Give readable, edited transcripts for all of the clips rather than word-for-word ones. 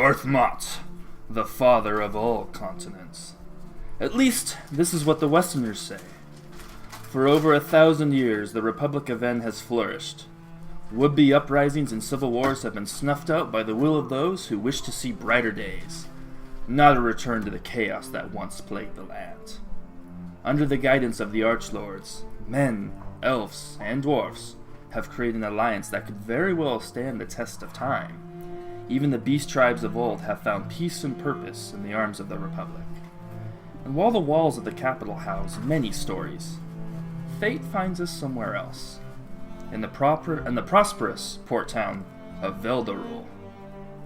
Orthmont, the father of all continents. At least, this is what the Westerners say. For over 1,000 years, the Republic of N has flourished. Would-be uprisings and civil wars have been snuffed out by the will of those who wish to see brighter days, not a return to the chaos that once plagued the land. Under the guidance of the Archlords, men, elves, and dwarfs have created an alliance that could very well stand the test of time. Even the beast tribes of old have found peace and purpose in the arms of the Republic. And while the walls of the capital house many stories, fate finds us somewhere else, in the prosperous port town of Veldarul.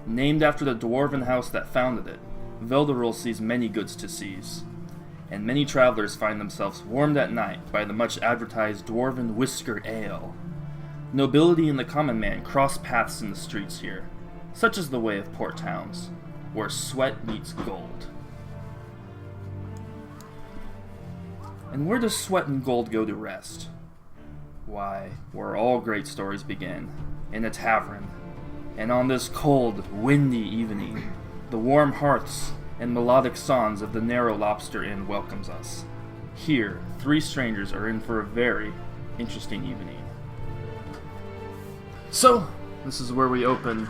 Named after the Dwarven house that founded it, Veldarul sees many goods to seize, and many travelers find themselves warmed at night by the much-advertised Dwarven whiskered ale. Nobility and the common man cross paths in the streets here, such is the way of port towns, where sweat meets gold. And where does sweat and gold go to rest? Why, where all great stories begin, in a tavern. And on this cold, windy evening, the warm hearths and melodic songs of the Narrow Lobster Inn welcomes us. Here, three strangers are in for a very interesting evening. So, this is where we open.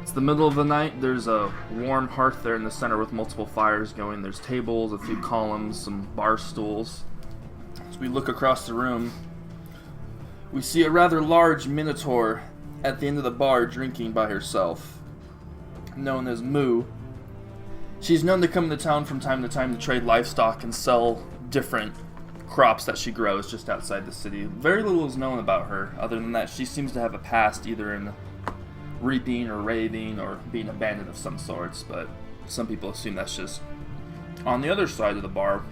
It's the middle of the night. There's a warm hearth there in the center with multiple fires going. There's tables, a few columns, some bar stools. As we look across the room, we see a rather large minotaur at the end of the bar drinking by herself, known as Moo. She's known to come into town from time to time to trade livestock and sell different crops that she grows just outside the city. Very little is known about her, other than that she seems to have a past either in reaping or raving or being a bandit of some sorts, but some people assume that's just... On the other side of the bar,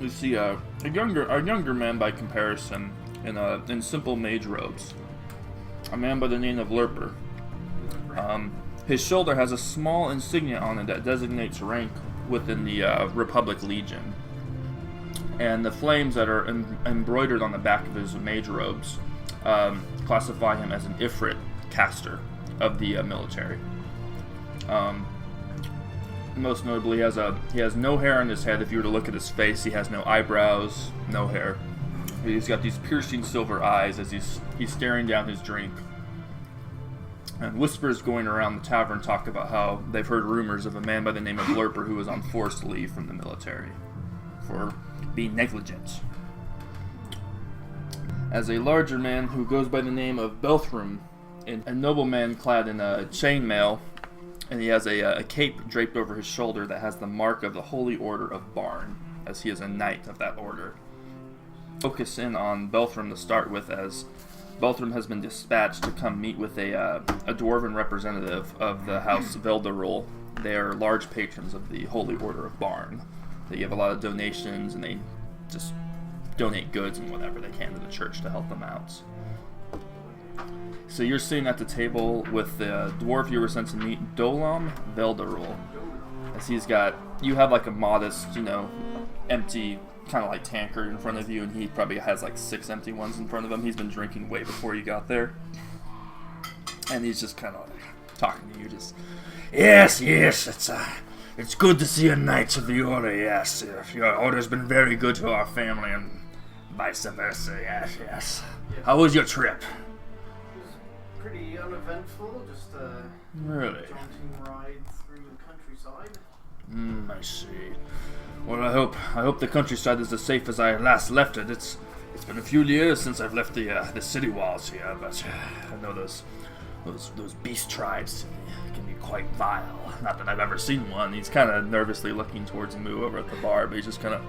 we see a younger man by comparison in simple mage robes. A man by the name of Lerper. His shoulder has a small insignia on it that designates rank within the Republic Legion. And the flames that are embroidered on the back of his mage robes classify him as an Ifrit caster of the military. Most notably, he has no hair on his head. If you were to look at his face, he has no eyebrows, no hair. He's got these piercing silver eyes as he's staring down his drink. And whispers going around the tavern talk about how they've heard rumors of a man by the name of Lerper who was on forced leave from the military for being negligent. As a larger man who goes by the name of Belthrum, a nobleman clad in a chainmail, and he has a cape draped over his shoulder that has the mark of the Holy Order of Barn, as he is a knight of that order. Focus in on Belthrum to start with, as Belthrum has been dispatched to come meet with a Dwarven representative of the House Veldarul. They are large patrons of the Holy Order of Barn. They give a lot of donations, and they just donate goods and whatever they can to the church to help them out. So you're sitting at the table with the dwarf you were sent to meet, Dolam Veldarul. As you have like a modest, empty kind of like tankard in front of you, and he probably has like 6 empty ones in front of him. He's been drinking way before you got there. And he's just kind of like talking to you, just, yes, it's good to see a knight of the order, yes. Your order's been very good to our family, and vice versa, yes. How was your trip? Pretty uneventful, just a really jaunting ride through the countryside. I see. Well, I hope the countryside is as safe as I last left it. It's been a few years since I've left the city walls here, but I know those beast tribes can be quite vile. Not that I've ever seen one. He's kind of nervously looking towards Moo over at the bar, but he's just kind of...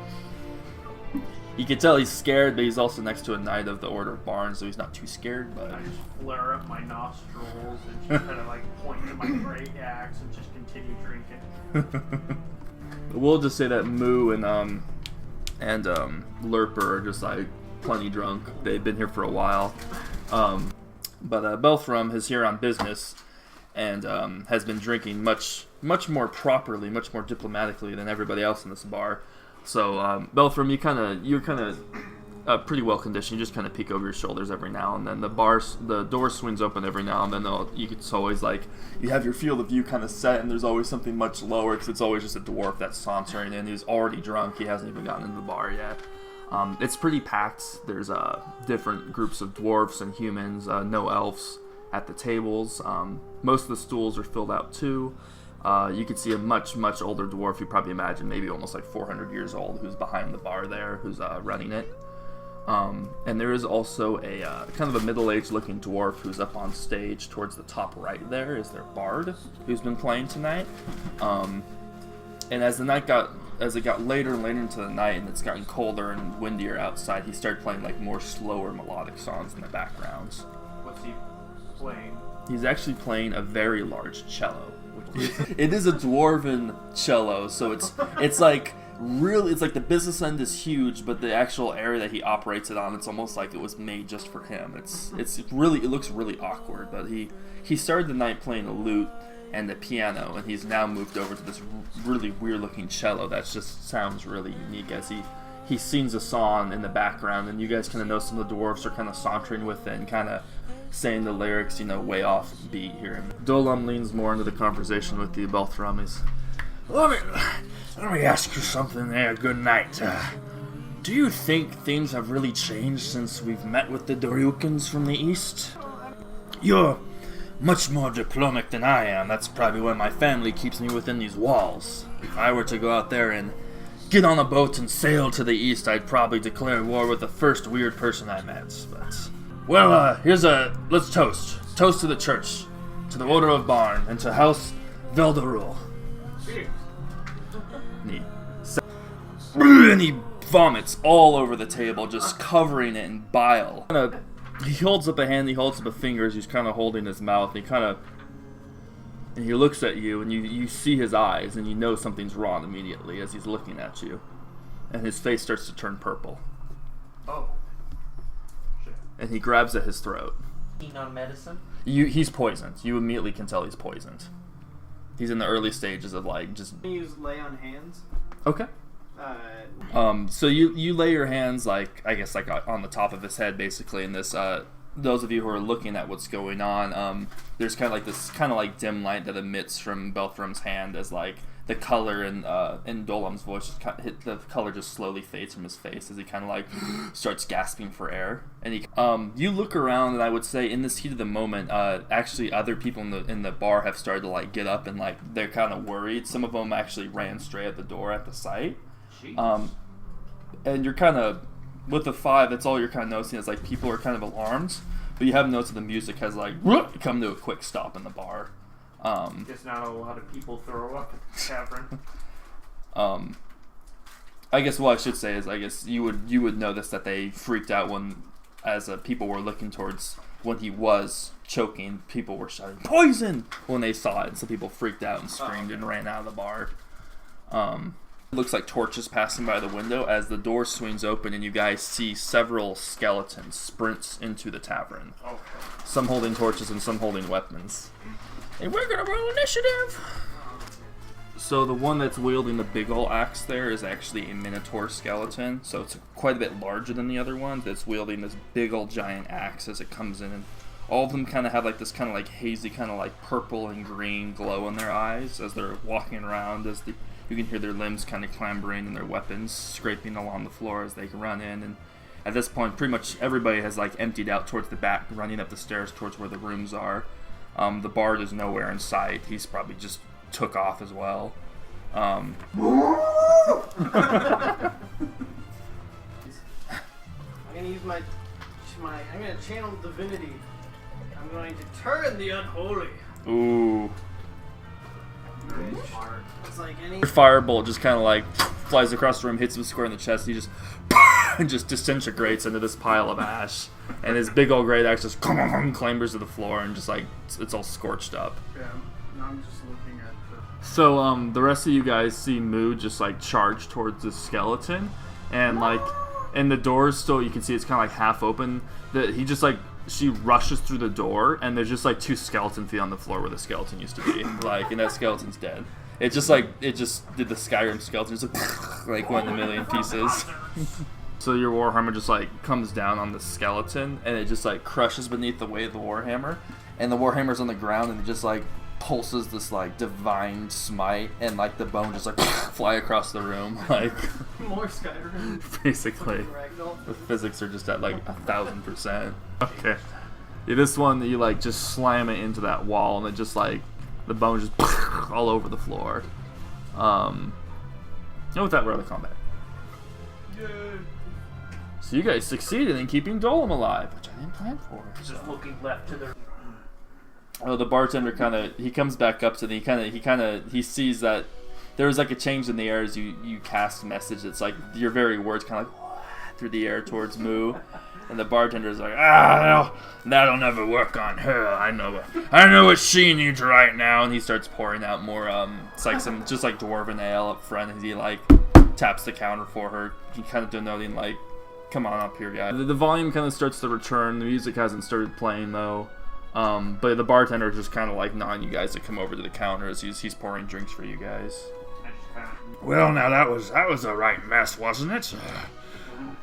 You can tell he's scared, but he's also next to a knight of the Order of Barn, so he's not too scared. But I just flare up my nostrils and just kind of like point to my great axe and just continue drinking. We'll just say that Moo and Lerper are just like plenty drunk. They've been here for a while. But Belthrum is here on business and has been drinking much more properly, much more diplomatically than everybody else in this bar. So Belthrum, you're kind of pretty well conditioned. You just kind of peek over your shoulders every now and then. The door swings open every now and then. It's always like you have your field of view kind of set, and there's always something much lower because it's always just a dwarf that's sauntering in. He's already drunk. He hasn't even gotten into the bar yet. It's pretty packed. There's different groups of dwarfs and humans. No elves at the tables. Most of the stools are filled out too. You can see a much older dwarf. You probably imagine maybe almost like 400 years old, who's behind the bar there, who's running it. And there is also a kind of a middle-aged looking dwarf who's up on stage towards the top right there is their bard who's been playing tonight. And as it got later and later into the night and it's gotten colder and windier outside, he started playing like more slower melodic songs in the background. What's he playing? He's actually playing a very large cello. It is a dwarven cello, so it's like really, it's like the business end is huge, but the actual area that he operates it on, it's almost like it was made just for him. It looks really awkward, but he started the night playing a lute and the piano, and he's now moved over to this really weird looking cello that just sounds really unique as he sings a song in the background, and you guys kind of know some of the dwarves are kind of sauntering with it and kind of saying the lyrics, way off beat here. Dolam leans more into the conversation with you, Belthrum. Let me ask you something there, good night. Do you think things have really changed since we've met with the Doryukins from the east? You're much more diplomatic than I am. That's probably why my family keeps me within these walls. If I were to go out there and get on a boat and sail to the east, I'd probably declare war with the first weird person I met, but... Well, let's toast. Toast to the church, to the Order of Barn, and to House Veldarul. And he vomits all over the table, just covering it in bile. He holds up a hand, he holds up a finger as he's kind of holding his mouth, and he looks at you, and you see his eyes, and you know something's wrong immediately as he's looking at you. And his face starts to turn purple. Oh. And he grabs at his throat. On medicine? He's poisoned. You immediately can tell he's poisoned. He's in the early stages of just... Can you use lay on hands? Okay. So you lay your hands on the top of his head, basically, and this those of you who are looking at what's going on, there's kind of this dim light that emits from Belthrum's hand as the color in Dolam's voice the color just slowly fades from his face as he kind of starts gasping for air. And you look around, and I would say in this heat of the moment, actually other people in the bar have started to get up, and they're kind of worried. Some of them actually ran straight at the door at the sight. And you're kind of with the 5. That's all you're kind of noticing is people are kind of alarmed, but you have noticed that the music has come to a quick stop in the bar. Guess not a lot of people throw up at the tavern. I guess what I should say is you would notice that they freaked out as people were looking towards when he was choking. People were shouting "poison" when they saw it, so people freaked out and screamed and ran out of the bar. It looks like torches passing by the window as the door swings open, and you guys see several skeletons sprint into the tavern. Okay. Some holding torches and some holding weapons. And we're gonna roll initiative! So the one that's wielding the big ol' axe there is actually a minotaur skeleton, so it's quite a bit larger than the other one that's wielding this big ol' giant axe as it comes in, and all of them kind of have this kind of hazy kind of purple and green glow in their eyes as they're walking around, you can hear their limbs kind of clambering and their weapons scraping along the floor as they run in. And at this point, pretty much everybody has emptied out towards the back, running up the stairs towards where the rooms are. The bard is nowhere in sight. He's probably just took off as well. I'm gonna use my I'm gonna channel divinity. I'm going to turn the unholy. Ooh. It's any Firebolt just kind of flies across the room, hits him square in the chest. He just disintegrates into this pile of ash, and his big old great axe just clambers to the floor and just it's all scorched up. Yeah, I'm just looking at the... So the rest of you guys see Moo just charge towards this skeleton, and in the doors still you can see it's kind of half open. That he just she rushes through the door, and there's just 2 skeleton feet on the floor where the skeleton used to be. And that skeleton's dead. It just did the Skyrim skeleton, just went in a million pieces. So your warhammer just like comes down on the skeleton, and it just like crushes beneath the weight of the warhammer, and the warhammer's on the ground, and it just like pulses this like divine smite, and like the bone just like fly across the room, like More Skyrim. basically. Ragdoll. The physics are just at like 1000%. Okay. Yeah, this one you like just slam it into that wall, and it just like the bone just all over the floor. And with that, we're out of combat. Yay. So you guys succeeded in keeping Dolem alive, which I didn't plan for. Just looking left to the. Oh, the bartender he comes back up to the, he sees that there was like a change in the air as you cast a message. It's like your very words kind of like through the air towards Moo, and the bartender's like, that'll never work on her. I know what she needs right now, and he starts pouring out more it's like some just like dwarven ale up front, and he like taps the counter for her. He kind of denoting like, come on up here, guy. The volume kind of starts to return. The music hasn't started playing though. But the bartender just kind of like nodding you guys to come over to the counter as he's pouring drinks for you guys. Well, now that was a right mess, wasn't it?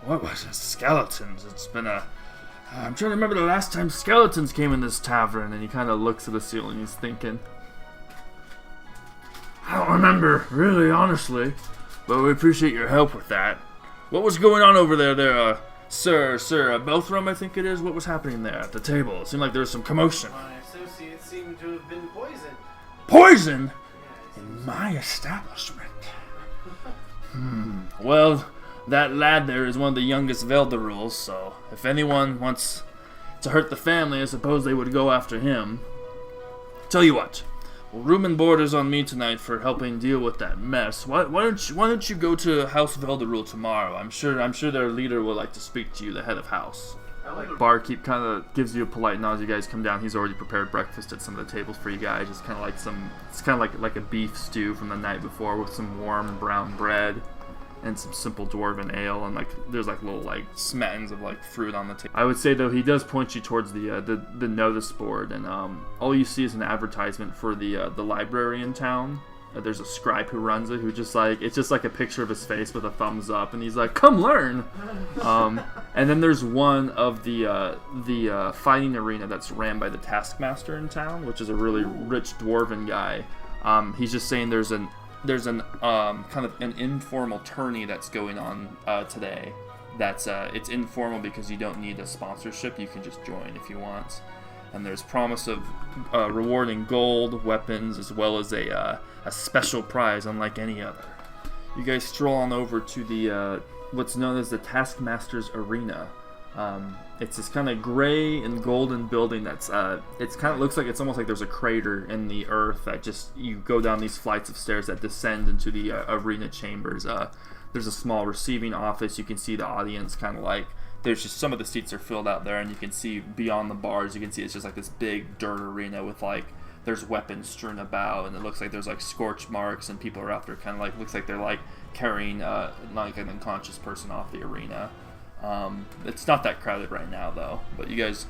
What was it? Skeletons. It's been a. I'm trying to remember the last time skeletons came in this tavern, and he kind of looks at the ceiling. He's thinking. I don't remember, really, honestly. But we appreciate your help with that. What was going on over there, Sir, Belthrum, I think it is. What was happening there at the table? It seemed like there was some commotion. My associates seem to have been poisoned. Poison? Yeah, In my establishment. Well, that lad there is one of the youngest Veldaruls, so if anyone wants to hurt the family, I suppose they would go after him. Tell you what, room and board is on me tonight for helping deal with that mess. Why don't you go to House Veldarul tomorrow? I'm sure their leader would like to speak to you, the head of house. Barkeep kind of gives you a polite nod as you guys come down. He's already prepared breakfast at some of the tables for you guys. It's kind of like a beef stew from the night before with some warm brown bread and some simple dwarven ale, and like there's like little like smattens of like fruit on the table. I would say though he does point you towards the notice board, and all you see is an advertisement for the library in town. There's a scribe who runs it, who just like it's just like a picture of his face with a thumbs up, and he's like, "Come learn." And then there's one of the fighting arena that's ran by the taskmaster in town, which is a really rich dwarven guy. He's just saying there's an kind of an informal tourney that's going on today. That's it's informal because you don't need a sponsorship. You can just join if you want. And there's promise of rewarding gold, weapons, as well as a special prize unlike any other. You guys stroll on over to the what's known as the Taskmaster's Arena. It's this kind of gray and golden building that's it's kind of looks like it's almost like there's a crater in the earth that just you go down these flights of stairs that descend into the arena chambers. There's a small receiving office. You can see the audience kind of like there's just some of the seats are filled out there, and you can see beyond the bars. You can see it's just like this big dirt arena with like there's weapons strewn about, and it looks like there's like scorch marks, and people are out there kind of like looks like they're like carrying like an unconscious person off the arena. It's not that crowded right now though, but you guys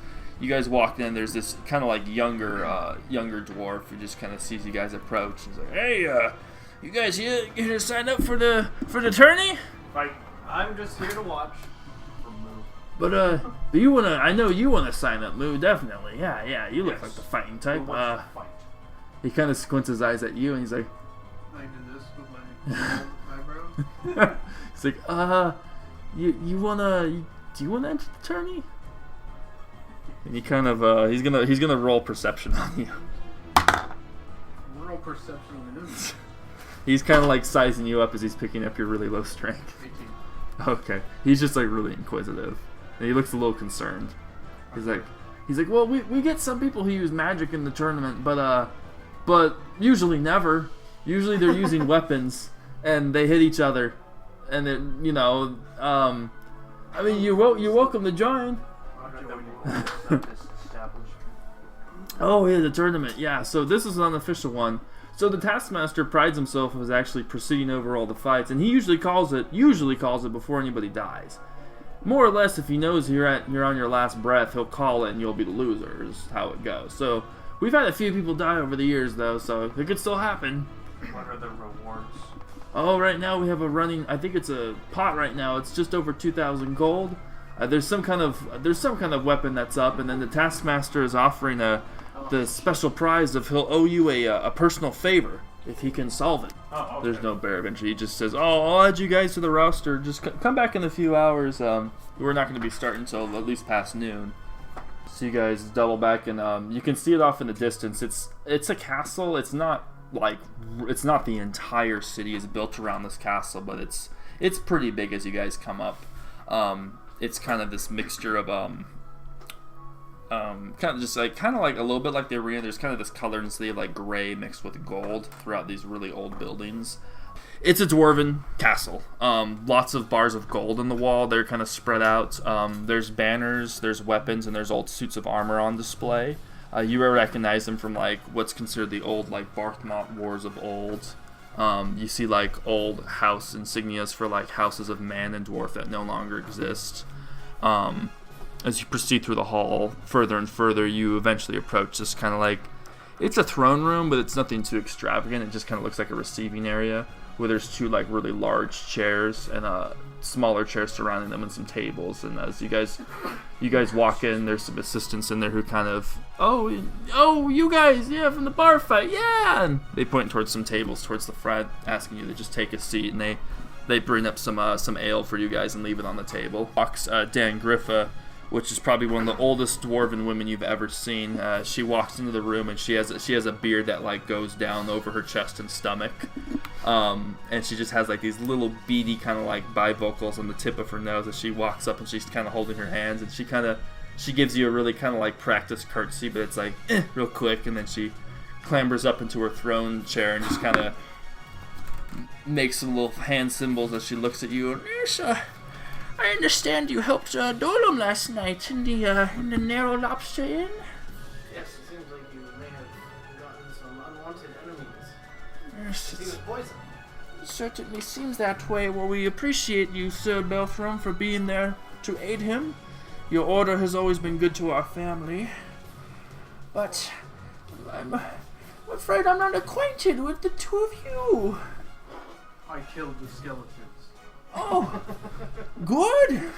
walked in. There's this kind of like younger dwarf who just kind of sees you guys approach. He's like, "Hey, you guys here to sign up for the tourney?" Like, I'm just here to watch. But you wanna? I know you wanna sign up, Moo. Definitely, yeah. You look Yes. like the fighting type. who wants to fight? He kind of squints his eyes at you, and he's like, I do this with my eyebrow. he's like, you wanna? Do you wanna enter the tourney? And he kind of he's gonna roll perception on you. Rural perception of the news. He's kind of like sizing you up as he's picking up your really low strength. 18. Okay, he's just like really inquisitive, and he looks a little concerned. He's like, well, we get some people who use magic in the tournament, but usually never. Usually they're using weapons, and they hit each other, and it, I mean, you're welcome to join. Oh yeah, the tournament. Yeah, so this is an unofficial one. So the Taskmaster prides himself as actually proceeding over all the fights, and he usually calls it before anybody dies. More or less, if he knows you're on your last breath, he'll call it and you'll be the loser, is how it goes. So we've had a few people die over the years though, so it could still happen. What are the rewards? Oh, right now we have a running. I think it's a pot right now. It's just over 2,000 gold. There's some kind of weapon that's up, and then the taskmaster is offering the special prize of he'll owe you a personal favor if he can solve it. Oh, okay. There's no bear entry. He just says, "Oh, I'll add you guys to the roster. Just come back in a few hours. We're not going to be starting until at least past noon." So you guys double back, and you can see it off in the distance. It's a castle. It's not the entire city is built around this castle, but it's pretty big as you guys come up. It's kind of this mixture of kind of like a little bit like the arena. There's kind of this color and they have like gray mixed with gold throughout these really old buildings. It's a dwarven castle. Lots of bars of gold in the wall. They're kind of spread out. There's banners, there's weapons, and there's old suits of armor on display. You recognize them from like what's considered the old like Barthmont Wars of old. You see like old house insignias for like houses of man and dwarf that no longer exist. As you proceed through the hall further and further, you eventually approach this kind of like, it's a throne room, but it's nothing too extravagant. It just kind of looks like a receiving area where there's two like really large chairs and smaller chairs surrounding them and some tables. And as you guys walk in, there's some assistants in there who kind of, oh, you guys, yeah, from the bar fight, yeah. And they point towards some tables towards the front, asking you to just take a seat. And they bring up some ale for you guys and leave it on the table. Walks Dan Griffa, which is probably one of the oldest dwarven women you've ever seen. She walks into the room and she has a beard that like goes down over her chest and stomach, and she just has like these little beady kind of like bifocals on the tip of her nose as she walks up, and she's kind of holding her hands, and she gives you a really kind of like practiced curtsy, but it's like real quick, and then she clambers up into her throne chair and just kind of makes some little hand symbols as she looks at you. And, yes, I understand you helped Dolum last night in the narrow lobster inn. Yes, it seems like you may have gotten some unwanted enemies. Yes, He was poisoned. it certainly seems that way. Well, we appreciate you, Sir Belthrum, for being there to aid him. Your order has always been good to our family. But I'm afraid I'm not acquainted with the two of you. I killed the skeletons. Oh, good.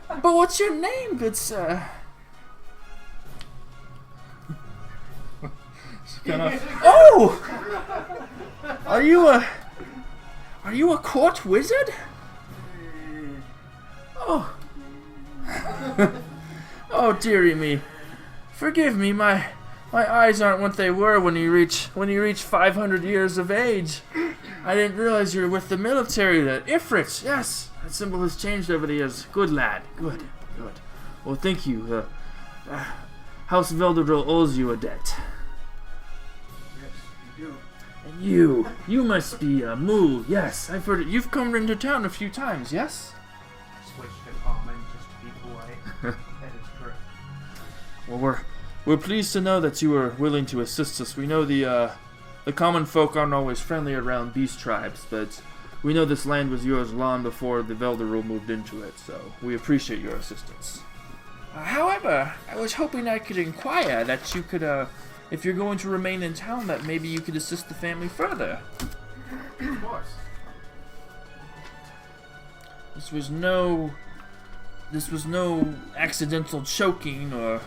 But what's your name, good sir? Oh! Are you a court wizard? Oh. Oh, dearie me. Forgive me, my eyes aren't what they were when you reach 500 years of age. I didn't realize you were with the military. The Ifrit, yes. That symbol has changed over the years. Good lad. Good. Well, thank you. House Veldarul owes you a debt. Yes, you do. And you must be Moo. Yes, I've heard it. You've come into town a few times, yes? I switched to common just to be polite. That is correct. Well, we're pleased to know that you are willing to assist us. We know the common folk aren't always friendly around beast tribes, but we know this land was yours long before the Veldarul moved into it, so we appreciate your assistance. However, I was hoping I could inquire that you could, if you're going to remain in town, that maybe you could assist the family further. Of course. This was no accidental choking or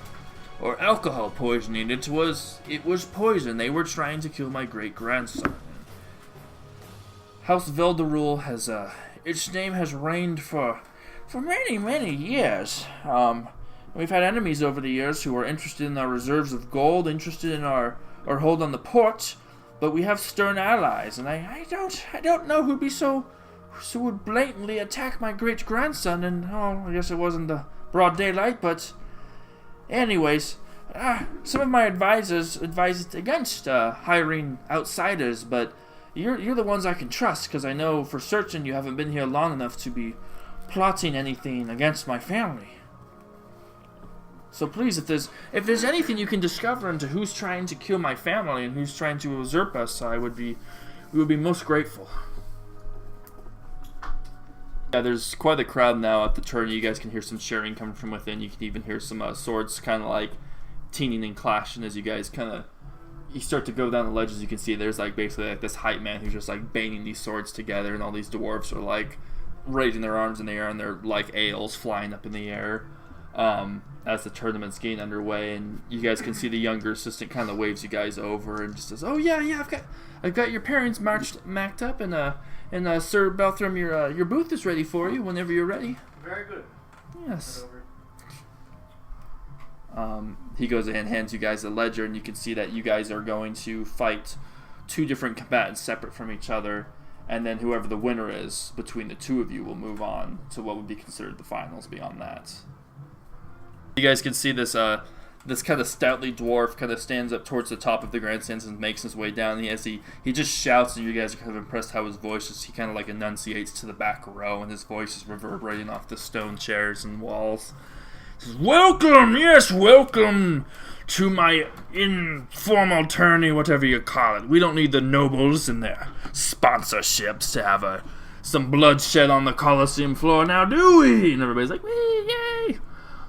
alcohol poisoning. It was poison. They were trying to kill my great-grandson. House Veldarul has its name has reigned for many years. We've had enemies over the years who are interested in our reserves of gold, interested in our hold on the port, but we have stern allies, and I don't know who'd be so would blatantly attack my great-grandson. And I guess it wasn't the broad daylight, but anyways, some of my advisors advised against hiring outsiders, but you're the ones I can trust, because I know for certain you haven't been here long enough to be plotting anything against my family. So please, if there's anything you can discover into who's trying to kill my family and who's trying to usurp us, we would be most grateful. Yeah, there's quite a crowd now at the tourney. You guys can hear some cheering coming from within. You can even hear some swords kind of like teaming and clashing as you guys kind of you start to go down the ledges, you can see there's like basically like this hype man who's just like banging these swords together, and all these dwarves are like raising their arms in the air, and they're like ales flying up in the air as the tournament's getting underway. And you guys can see the younger assistant kind of waves you guys over and just says, "Oh yeah, I've got your parents macked up, and Sir Belthrum, your booth is ready for you whenever you're ready." Very good. Yes. He goes ahead and hands you guys a ledger, and you can see that you guys are going to fight 2 different combatants separate from each other, and then whoever the winner is between the 2 of you will move on to what would be considered the finals beyond that. You guys can see this this kind of stoutly dwarf kind of stands up towards the top of the grandstands and makes his way down. He just shouts, and you guys are kind of impressed how his voice is. He kind of like enunciates to the back row, and his voice is reverberating off the stone chairs and walls. He says, "Welcome, yes, welcome to my informal tourney, whatever you call it. We don't need the nobles and their sponsorships to have some bloodshed on the Colosseum floor now, do we?" And everybody's like, "Wee, yay!"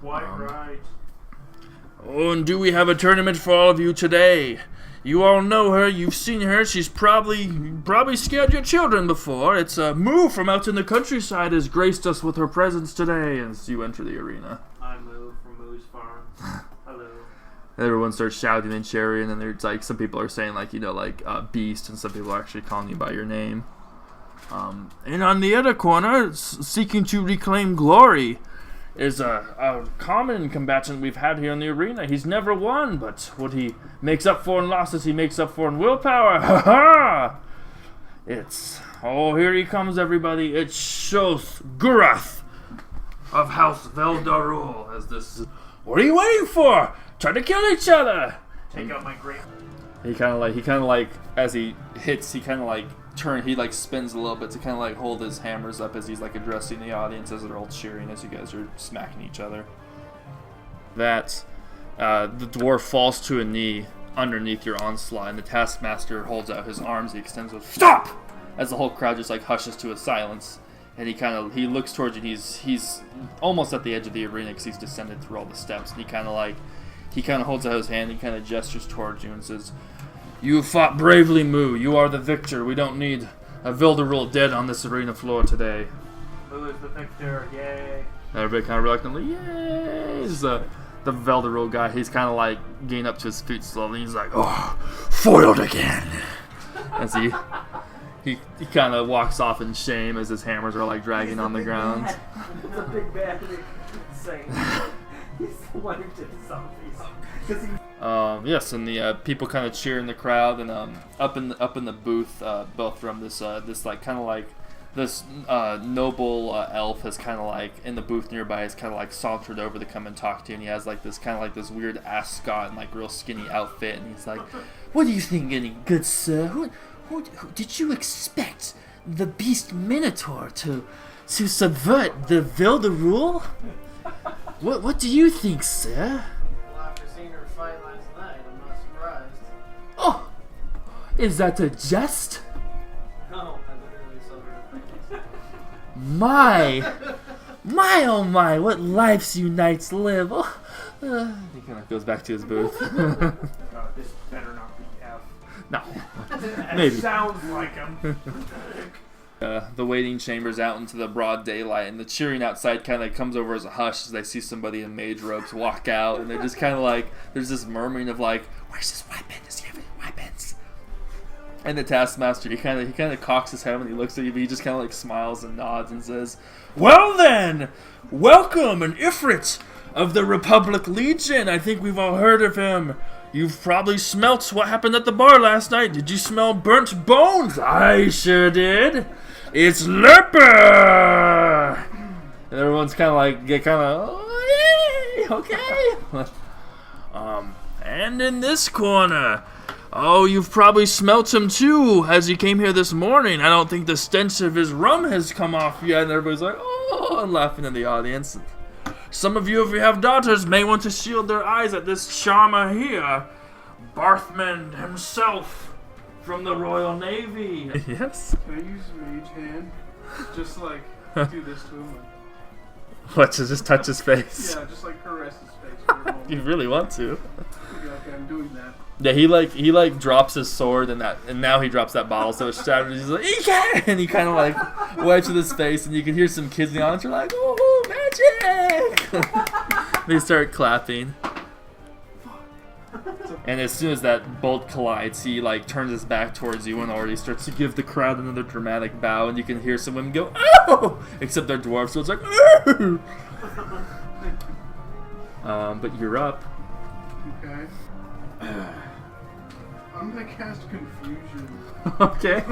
Quite right. "Oh, and do we have a tournament for all of you today? You all know her, you've seen her, she's probably scared your children before. It's Moo from out in the countryside has graced us with her presence today," as you enter the arena. I'm Moo from Moo's Farm. Hello. Everyone starts shouting and cheering, and there's like some people are saying like Beast, and some people are actually calling you by your name. And on the other corner, seeking to reclaim glory, is a common combatant we've had here in the arena. He's never won, but what he makes up for in losses, he makes up for in willpower. Ha ha! Here he comes, everybody. It's Shoth Gurath of House Veldarul. As this, what are you waiting for? Try to kill each other. Take out my great. He kind of like as he hits, he kind of like spins a little bit to kind of like hold his hammers up as he's like addressing the audience as they're all cheering as you guys are smacking each other. The dwarf falls to a knee underneath your onslaught, and the taskmaster holds out his arms. He extends with "Stop!" as the whole crowd just like hushes to a silence, and he looks towards you. And he's almost at the edge of the arena because he's descended through all the steps, and he kind of holds out his hand. He kind of gestures towards you and says, "You fought bravely, Moo. You are the victor. We don't need a Veldarul dead on this arena floor today." Moo is the victor. Yay. Everybody kind of reluctantly, "Yay!" He's the Veldarul guy. He's kind of like getting up to his feet slowly. He's like, "Oh, foiled again." As he kind of walks off in shame as his hammers are like dragging on the ground. It's a big bad saying. He's the one who did the zombies. Yes, and the people kind of cheer in the crowd, and up in the booth, Belthrum, this like kind of like this noble elf has kind of like in the booth nearby has kind of like sauntered over to come and talk to you, and he has like this kind of like this weird ascot and like real skinny outfit, and he's like, "What do you think, any good sir? Who did you expect the beast Minotaur to subvert the Veldarul? What do you think, sir?" Well, after seeing her fight last night, I'm not surprised. "Oh, is that a jest? No, I literally saw her My, oh my, what lives you knights live." Oh, he kind of goes back to his booth. This better not be F. No, That maybe. sounds like him. The waiting chamber's out into the broad daylight, and the cheering outside kind of comes over as a hush as they see somebody in mage robes walk out, and they're just kind of like, there's this murmuring of like, "Where's his weapon? Does he have any weapons?" And the taskmaster, he kind of cocks his head when he looks at you, but he just kind of like smiles and nods and says, "Well then, welcome, an Ifrit of the Republic Legion. I think we've all heard of him. You've probably smelt what happened at the bar last night. Did you smell burnt bones? I sure did. It's Lerper!" And everyone's kind of like, "Oh, yay, okay." And in this corner, oh, you've probably smelt him too as he came here this morning. I don't think the stench of his rum has come off yet. And everybody's like, "Oh," and laughing in the audience. Some of you, if you have daughters, may want to shield their eyes at this charmer here, Barthman himself from the Royal Navy. Yes. Can I use Mage Hand? Just like do this to him. What, to just touch his face? Yeah, just like caress his face for a moment. You really want to. Yeah. Okay, I'm doing that. Yeah, he drops his sword and now he drops that bottle, so it's shattered. He's like, he can't! And he kind of like wipes with his face, and you can hear some kids in the audience are like, "Ooh, magic!" They start clapping. And as soon as that bolt collides, he like turns his back towards you and already starts to give the crowd another dramatic bow, and you can hear some women go, "Oh!" Except they're dwarves, so it's like, "Oh!" But you're up. Okay. I'm gonna cast Confusion. Okay.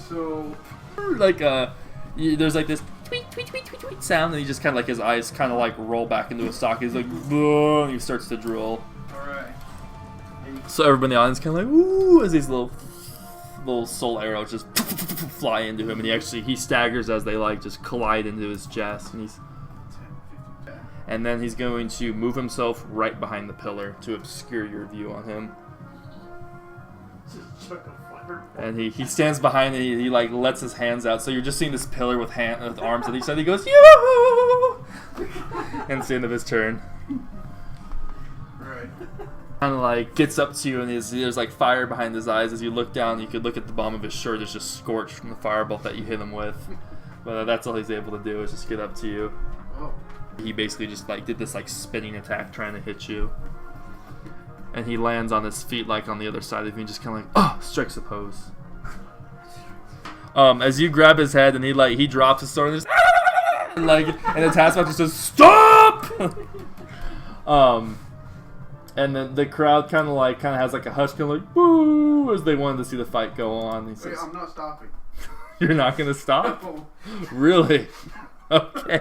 So, Like there's like this tweet tweet tweet tweet tweet sound, and he just kind of like his eyes kind of like roll back into his socket. He's like, "Whoa," and he starts to drool. alright. So everybody in the audience kind of like, "Ooh," as these little soul arrows just fly into him, and he staggers as they like just collide into his chest, and then he's going to move himself right behind the pillar to obscure your view on him. Just chuck a fire. And he stands behind, and he like lets his hands out, so you're just seeing this pillar with arms at each side. He goes, "Yoo!" And it's the end of his turn. Right. Kind of like gets up to you, and there's like fire behind his eyes. As you look down, you could look at the bottom of his shirt. It's just scorched from the firebolt that you hit him with. But that's all he's able to do is just get up to you. Oh. He basically just like did this like spinning attack trying to hit you. And he lands on his feet like on the other side of you, and just kind of like, oh, strikes a pose. As you grab his head, and he drops his sword, and just, and the taskmaster says, "Stop!" And then the crowd kind of has like a hush, kind of like, "Boo!" as they wanted to see the fight go on. He says, Wait, I'm not stopping. "You're not gonna stop?" No. Really? Okay.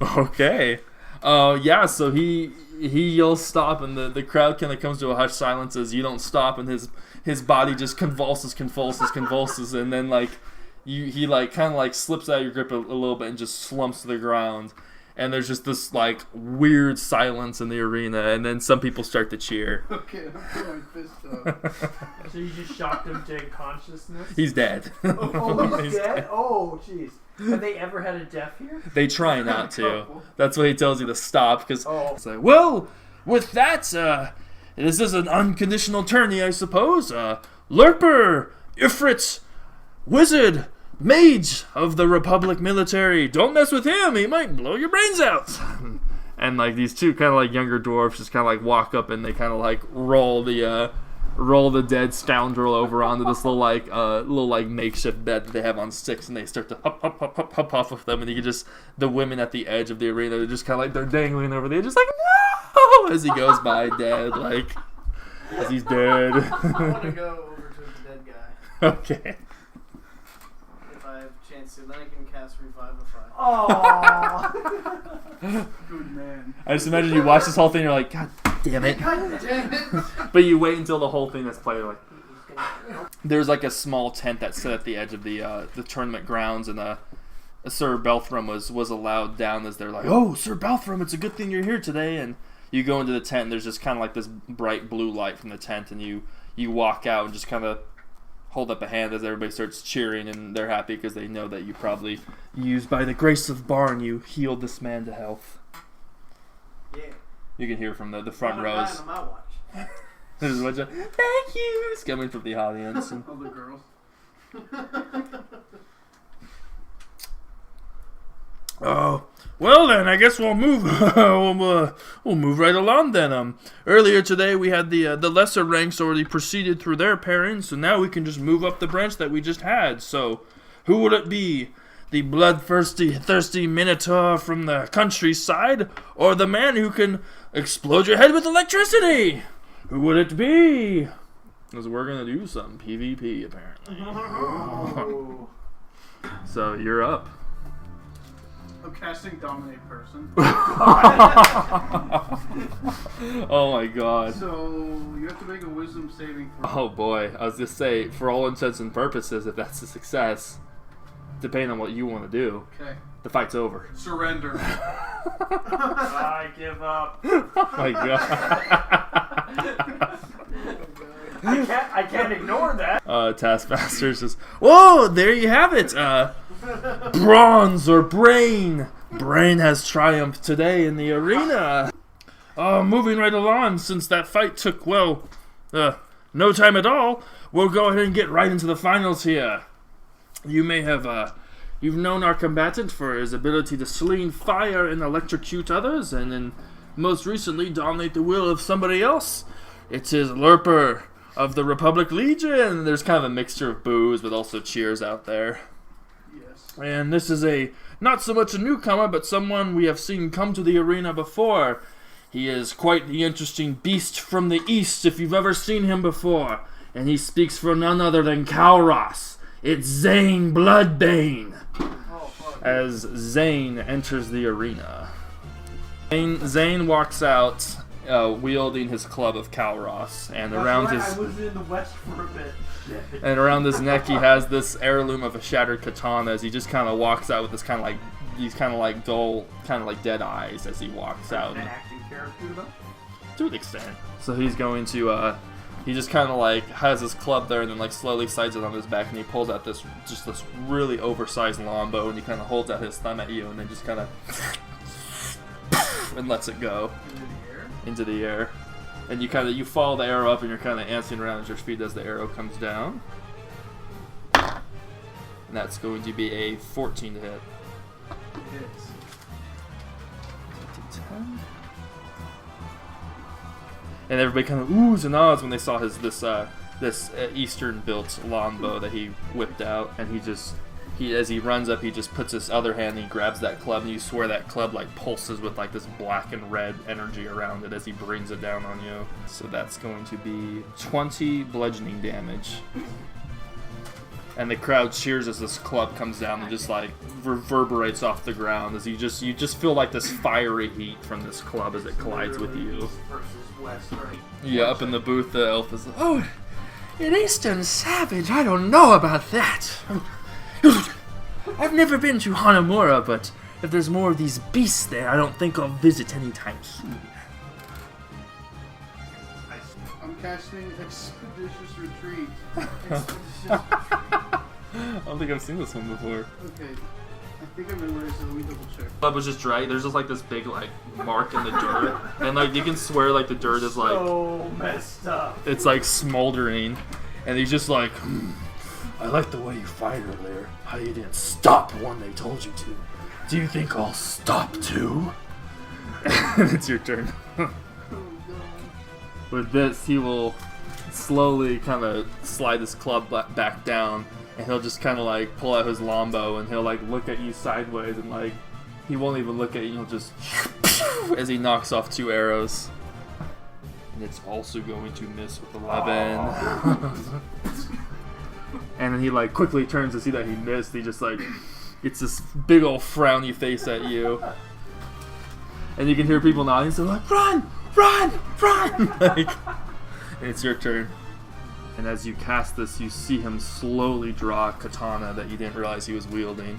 Okay. Yeah, so he yells stop, and the crowd kind of comes to a hushed silence as you don't stop, and his body just convulses, and then like he like kind of like slips out of your grip a little bit and just slumps to the ground, and there's just this like weird silence in the arena, and then some people start to cheer. Okay, I'm putting my fist up. So you just shocked him to consciousness? He's dead. Oh, he's dead? Oh, jeez. Have they ever had a death here? They try not to. That's why he tells you to stop, because it's like, well, with that, this is an unconditional tourney, I suppose. Lerper, Ifrit, Wizard, Mage of the Republic military. Don't mess with him, he might blow your brains out. And like these two kind of like younger dwarfs just kind of like walk up, and they kind of like roll the dead scoundrel over onto this little makeshift bed that they have on sticks, and they start to hop off of them, and you can just, the women at the edge of the arena, they're just kind of like, they're dangling over there, just like, "No!" as he goes by dead, like, as he's dead. I want to go over to the dead guy. Okay. If I have a chance to, then I can cast Revivify. Oh. Good man. I just imagine you watch this whole thing, you're like, God damn it. God damn it! But you wait until the whole thing is played. Like, there's like a small tent that's set at the edge of the tournament grounds, and Sir Belthrum was allowed down, as they're like, "Oh, Sir Belthrum, it's a good thing you're here today." And you go into the tent, and there's just kind of like this bright blue light from the tent, and you walk out and just kind of hold up a hand as everybody starts cheering, and they're happy because they know that you probably used, by the grace of Barn, you healed this man to health. Yeah. You can hear from the front rows. On my watch. There's a bunch of "thank yous" coming from the audience. And Other girls. Oh, well then, I guess we'll move. We'll move right along then. Earlier today we had the lesser ranks already proceeded through their pairings, so now we can just move up the branch that we just had. So, who would it be? The thirsty minotaur from the countryside, or the man who can explode your head with electricity? Who would it be? because we're gonna do some PvP apparently. Oh. So you're up. I'm casting Dominate Person. Oh my god. So you have to make a Wisdom saving throw. Oh boy. I was just say, for all intents and purposes, if that's a success, depending on what you want to do, Okay. the fight's over. Surrender. I give up. Oh my god. I can't ignore that. Taskmaster says, "Whoa, there you have it. Bronze or brain. brain has triumphed today in the arena. Moving right along, since that fight took, well, no time at all, we'll go ahead and get right into the finals here. You may have, you've known our combatant for his ability to sling fire and electrocute others, and then most recently dominate the will of somebody else. It is Lerper of the Republic Legion. There's kind of a mixture of boos, but also cheers out there. Yes. And this is not so much a newcomer, but someone we have seen come to the arena before. He is quite the interesting beast from the east, if you've ever seen him before. And he speaks for none other than Kalros. It's Zane Bloodbane. Oh, fuck. As Zane enters the arena. Zane walks out wielding his club of Kalros, and around I his was in the west for a bit. and around his neck he has this heirloom of a shattered katana as he just kind of walks out with this kind of like these kind of like dull, kind of like dead eyes as he walks out. An acting character though. To an extent. So he's going to, he just kind of like has his club there and then like slowly slides it on his back and he pulls out this really oversized longbow and he kind of holds out his thumb at you and then just kind of and lets it go into the air. And you follow the arrow up and you're kind of dancing around at your feet as the arrow comes down. And that's going to be a 14 to hit. Hits. 10. And everybody kind of oohs and ahs when they saw this Eastern-built longbow that he whipped out, and as he runs up, he just puts his other hand and he grabs that club, and you swear that club like pulses with like this black and red energy around it as he brings it down on you. So that's going to be 20 bludgeoning damage. And the crowd cheers as this club comes down and just like reverberates off the ground as you just feel like this fiery heat from this club as it collides with you. East versus west, right? Yeah, up in the booth, the elf is like, Oh, an Eastern savage? I don't know about that. I've never been to Hanamura, but if there's more of these beasts there, I don't think I'll visit anytime soon. I'm casting Expeditious Retreat. I don't think I've seen this one before. Okay. I think I memorized it. Let me double check. Club was just dry. There's just like this big like mark in the dirt, and like you can swear like the dirt is like So messed up. it's like smoldering, and he's just like, I like the way you fight earlier. How you didn't stop when they told you to. Do you think I'll stop too? it's your turn. Oh, God. With this, he will slowly kind of slide his club back down, and he'll just kind of like pull out his longbow, and he'll like look at you sideways, and like he won't even look at you. He'll just as he knocks off 2 arrows, and it's also going to miss with 11. And then he like quickly turns to see that he missed. He just like gets this big old frowny face at you, and you can hear people nodding. So like, run, run, run! Like, and it's your turn. And as you cast this, you see him slowly draw a katana that you didn't realize he was wielding.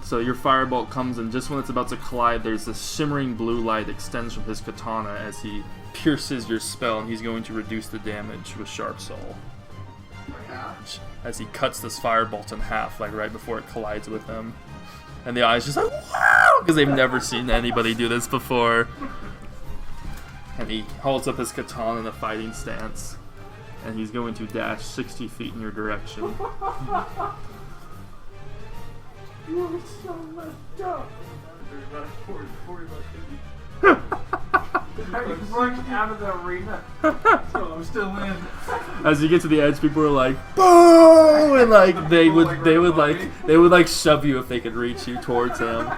So your firebolt comes, and just when it's about to collide, there's this shimmering blue light that extends from his katana as he pierces your spell, and he's going to reduce the damage with Sharp Soul. As he cuts this firebolt in half, like right before it collides with him. And the eyes just like, wow! Because they've never seen anybody do this before. And he holds up his katana in a fighting stance. And he's going to dash 60 feet in your direction. You are so messed up. There's about 40 left. Are you running out of the arena? So I'm still in. As you get to the edge, people are like, "Boo!" and like they would like shove you if they could reach you towards him.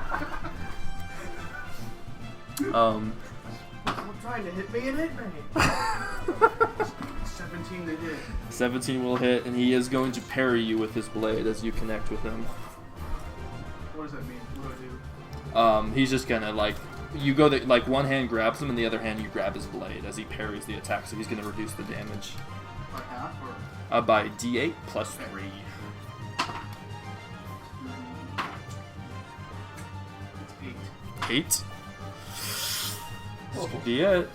Someone trying to hit me and hit me. 17 they did. 17 will hit, and he is going to parry you with his blade as you connect with him. What does that mean? What do I do? He's just gonna like. You go like one hand grabs him, and the other hand you grab his blade as he parries the attack. So he's gonna reduce the damage By half or? by D8 plus 3. It's 8. 8. This could be it.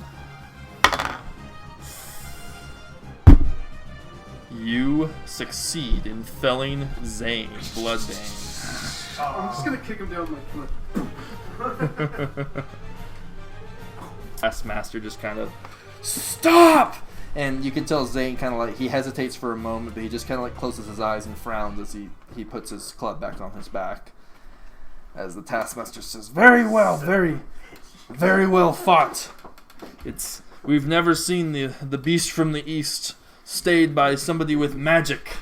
You succeed in felling Zane Bloodbane. I'm just gonna kick him down with my foot. Taskmaster just kind of stop, and you can tell Zane kind of like he hesitates for a moment, but he just kind of like closes his eyes and frowns as he puts his club back on his back. As the Taskmaster says, "Very well, very well fought. We've never seen the beast from the east stayed by somebody with magic.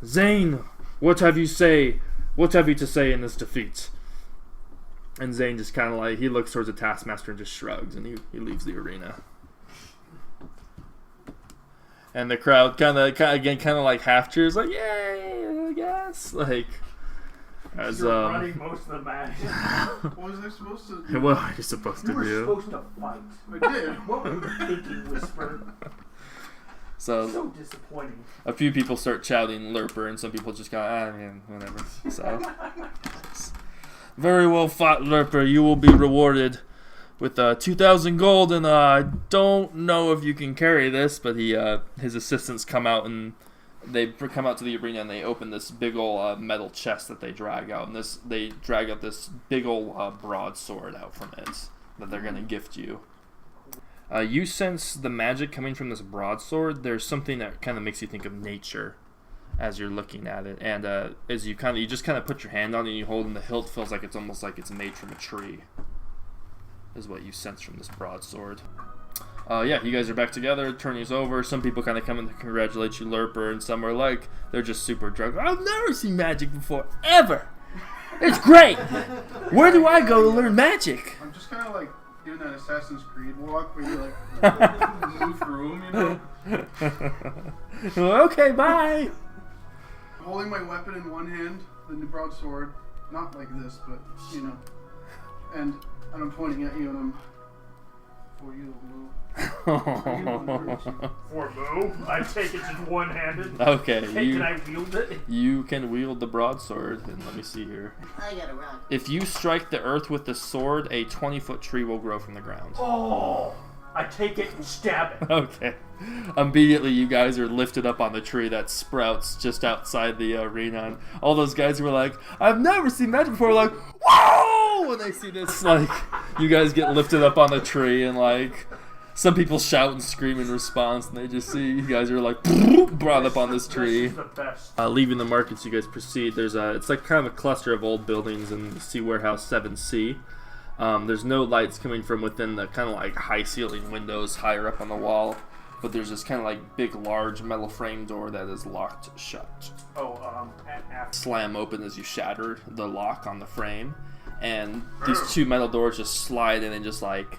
Zane, what have you to say in this defeat?" And Zane just kind of like, he looks towards the Taskmaster and just shrugs, and he leaves the arena. And the crowd kind of like half cheers, like, "Yay, I guess." Like, as You're running most of the match. What was I supposed to do? what are you supposed to You were do? supposed to fight. I did. What were you thinking, Whisper? So disappointing. a few people start shouting Lerper, and some people just go, man, whatever. So, very well fought, Lerper. You will be rewarded with 2,000 gold, and I don't know if you can carry this, but his assistants come out, and they come out to the arena, and they open this big old metal chest that they drag out, and they drag out this big old broadsword out from it that they're gonna gift you. You sense the magic coming from this broadsword. There's something that kind of makes you think of nature as you're looking at it, and as you just kind of put your hand on it and you hold it, and the hilt feels like it's almost like it's made from a tree, is what you sense from this broadsword. Yeah, you guys are back together, tourney's over. Some people kind of come in to congratulate you, Lerper, and some are like, they're just super drunk. "I've never seen magic before, ever! It's great! Where do I go to learn magic?" I'm just kind of like doing that Assassin's Creed walk where you like move through them, you know? Okay, bye! Holding my weapon in one hand, the broadsword, not like this, but you know, and I'm pointing at you, and I'm for you, Blue. For move, I take it just one-handed. Okay, Can I wield it? you can wield the broadsword, and let me see here. I got a rock. If you strike the earth with the sword, a 20-foot tree will grow from the ground. Oh, I take it and stab it. Okay. Immediately, you guys are lifted up on the tree that sprouts just outside the arena, and all those guys who were like, "I've never seen magic before," are like, "Whoa!" When they see this, like, you guys get lifted up on the tree, and like, some people shout and scream in response, and they just see you guys are like brought up on this tree. This is the best. Leaving the markets, you guys proceed. It's like kind of a cluster of old buildings in Sea Warehouse 7C. There's no lights coming from within the kind of like high ceiling windows higher up on the wall, but there's this kind of like big, large metal frame door that is locked shut. Slam open as you shatter the lock on the frame, and these two metal doors just slide in and just like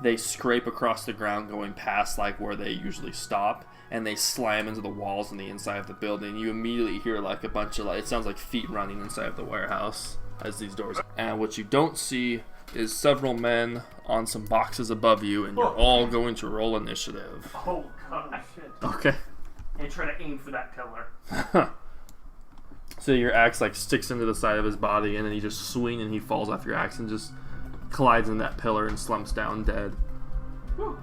they scrape across the ground going past like where they usually stop, and they slam into the walls on the inside of the building. You immediately hear like a bunch of like, it sounds like feet running inside of the warehouse as these doors. And what you don't see is several men on some boxes above you, and you're all going to roll initiative. Oh god, shit. Okay. And try to aim for that pillar. So your axe like sticks into the side of his body, and then you just swing and he falls off your axe and just collides in that pillar and slumps down dead. Whew.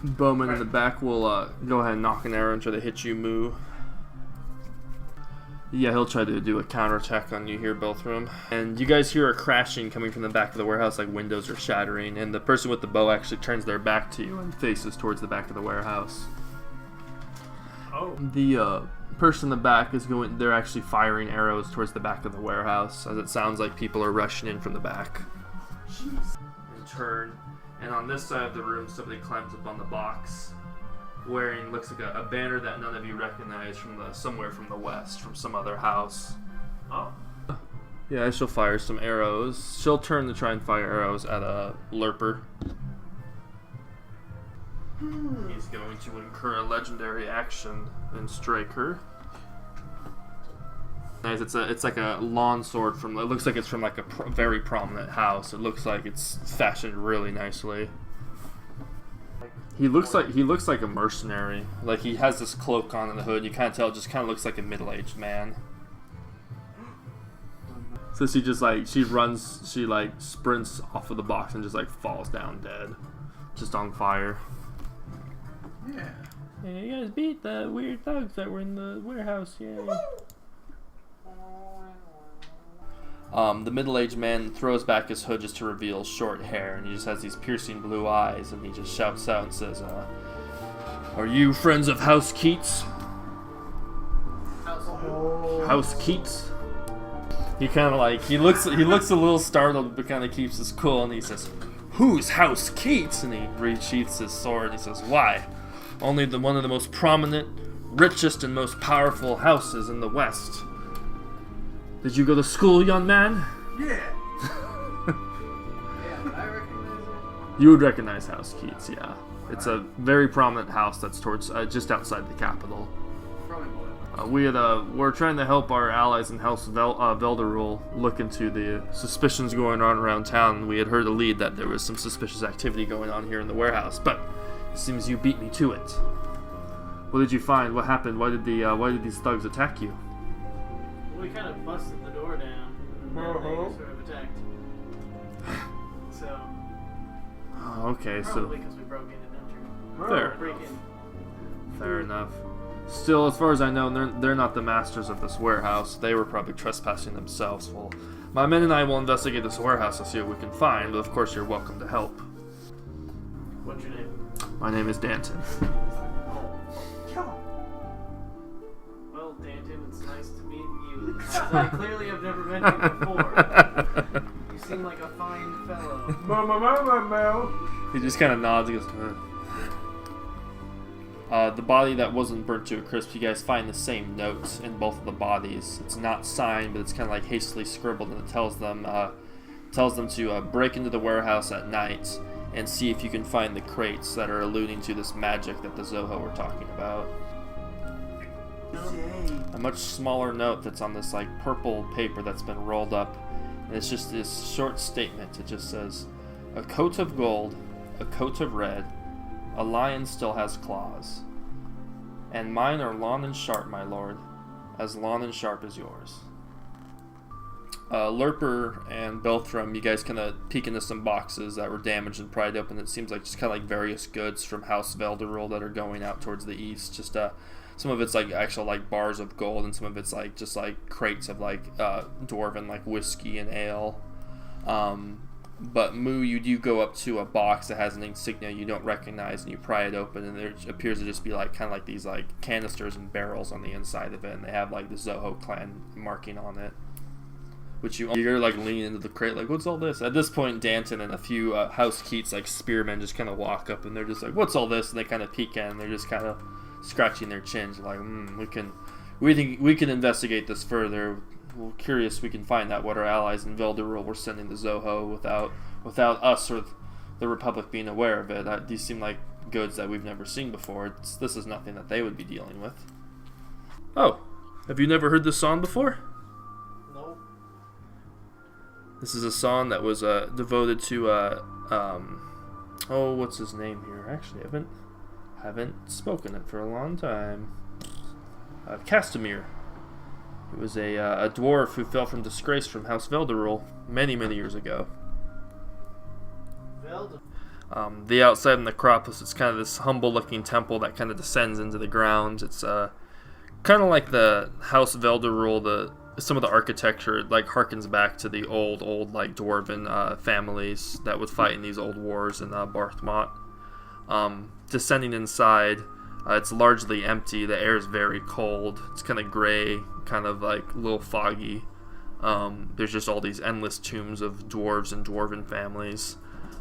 Bowman in the back will go ahead and knock an arrow and try to hit you, Moo. Yeah, he'll try to do a counterattack on you here, Belthrum. And you guys hear a crashing coming from the back of the warehouse, like windows are shattering, and the person with the bow actually turns their back to you and faces towards the back of the warehouse. Oh. The person in the back is they're actually firing arrows towards the back of the warehouse, as it sounds like people are rushing in from the back. Jeez. And turn, and on this side of the room, somebody climbs up on the box, wearing, looks like a banner that none of you recognize from somewhere from the west, from some other house. Oh. Yeah, she'll fire some arrows. She'll turn to try and fire arrows at a Lerper. He's going to incur a legendary action and strike her. Nice, it's like a lawn sword it looks like it's from like a very prominent house. It looks like it's fashioned really nicely. He looks like a mercenary. Like he has this cloak on in the hood. You can't tell. It just kind of looks like a middle-aged man. So she sprints off of the box and just like falls down dead, just on fire. Yeah. Hey, you guys beat the weird thugs that were in the warehouse. Yay. The middle-aged man throws back his hood just to reveal short hair, and he just has these piercing blue eyes, and he just shouts out and says, "Are you friends of House Keats?" House Keats? He kind of like, he looks a little startled, but kind of keeps his cool, and he says, "Who's House Keats?" And he resheaths his sword, and he says, "Why? Only one of the most prominent, richest, and most powerful houses in the West. Did you go to school, young man?" Yeah. Yeah, would I recognize it? You would recognize House Keats, yeah. It's a very prominent house that's towards just outside the capital. Probably more. We're trying to help our allies in House Veldarul look into the suspicions going on around town. We had heard a lead that there was some suspicious activity going on here in the warehouse, but it seems you beat me to it. What did you find? What happened? Why did these thugs attack you? We kind of busted the door down, and then they sort of attacked. So, Oh, okay, so probably because we broke in and entered. fair. Break in. Fair enough. Still, as far as I know, they're not the masters of this warehouse. They were probably trespassing themselves. Well, my men and I will investigate this warehouse to see what we can find, but of course you're welcome to help. What's your name? My name is Danton. Well, Danton, it's nice to meet you. As I clearly have never met you before. You seem like a fine fellow. He just kind of nods and goes, the body that wasn't burnt to a crisp, you guys find the same notes in both of the bodies. It's not signed, but it's kind of like hastily scribbled, and it tells them to break into the warehouse at night and see if you can find the crates that are alluding to this magic that the Zoho were talking about. A much smaller note that's on this like purple paper that's been rolled up, and it's just this short statement. It just says, "A coat of gold, a coat of red, a lion still has claws, and mine are long and sharp, my lord, as long and sharp as yours." Lerper and Belthrum, you guys kind of peek into some boxes that were damaged and pried open. It seems like just kind of like various goods from House Veldarul that are going out towards the east. Just some of it's like actual like bars of gold, and some of it's like just like crates of like Dwarven like whiskey and ale. But Moo, you do go up to a box that has an insignia you don't recognize, and you pry it open, and there appears to just be like kind of like these like canisters and barrels on the inside of it, and they have like the Zoho clan marking on it. Which you're like leaning into the crate like, "What's all this?" At this point, Danton and a few House Keats like spearmen just kind of walk up, and they're just like, "What's all this?" And they kind of peek in, and they're just kind of scratching their chins like, we think we can investigate this further. We're curious we can find out what our allies in Veldarul were sending to Zoho without us or the Republic being aware of it. These seem like goods that we've never seen before. This is nothing that they would be dealing with. Oh, have you never heard this song before? Nope. This is a song that was devoted to what's his name here? Actually, I haven't spoken it for a long time. Castamir. It was a dwarf who fell from disgrace from House Veldarul many years ago. The outside of the necropolis, it's kind of this humble-looking temple that kind of descends into the ground. It's kind of like the House Veldarul. Some of the architecture like harkens back to the old like Dwarven families that would fight in these old wars in Barthmont. Descending inside, it's largely empty. The air is very cold. It's kind of gray, kind of like a little foggy. There's just all these endless tombs of dwarves and dwarven families.